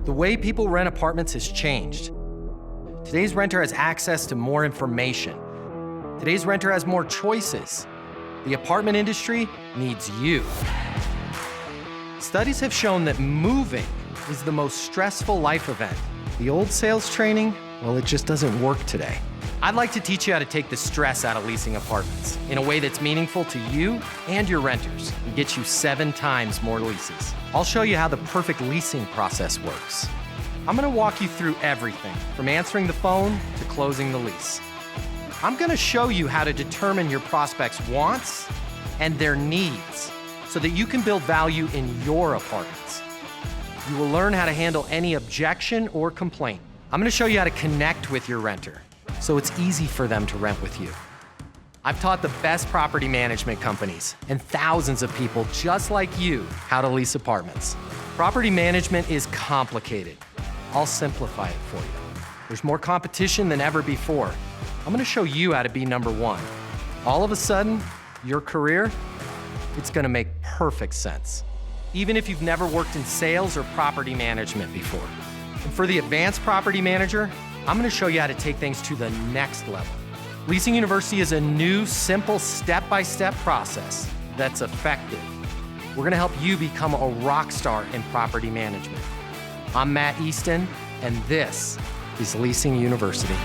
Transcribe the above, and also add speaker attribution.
Speaker 1: The way people rent apartments has changed. Today's renter has access to more information. Today's renter has more choices. The apartment industry needs you. Studies have shown that moving is the most stressful life event. The old sales training, well, it just doesn't work today. I'd like to teach you how to take the stress out of leasing apartments in a way that's meaningful to you and your renters and get you 7 times more leases. I'll show you how the perfect leasing process works. I'm gonna walk you through everything from answering the phone to closing the lease. I'm gonna show you how to determine your prospects' wants and their needs so that you can build value in your apartments. You will learn how to handle any objection or complaint. I'm gonna show you how to connect with your renter so it's easy for them to rent with you. I've taught the best property management companies and thousands of people just like you how to lease apartments. Property management is complicated. I'll simplify it for you. There's more competition than ever before. I'm gonna show you how to be number one. All of a sudden, your career, it's gonna make perfect sense, even if you've never worked in sales or property management before. And for the advanced property manager, I'm gonna show you how to take things to the next level. Leasing University is a new, simple, step-by-step process that's effective. We're gonna help you become a rock star in property management. I'm Matt Easton, and this is Leasing University.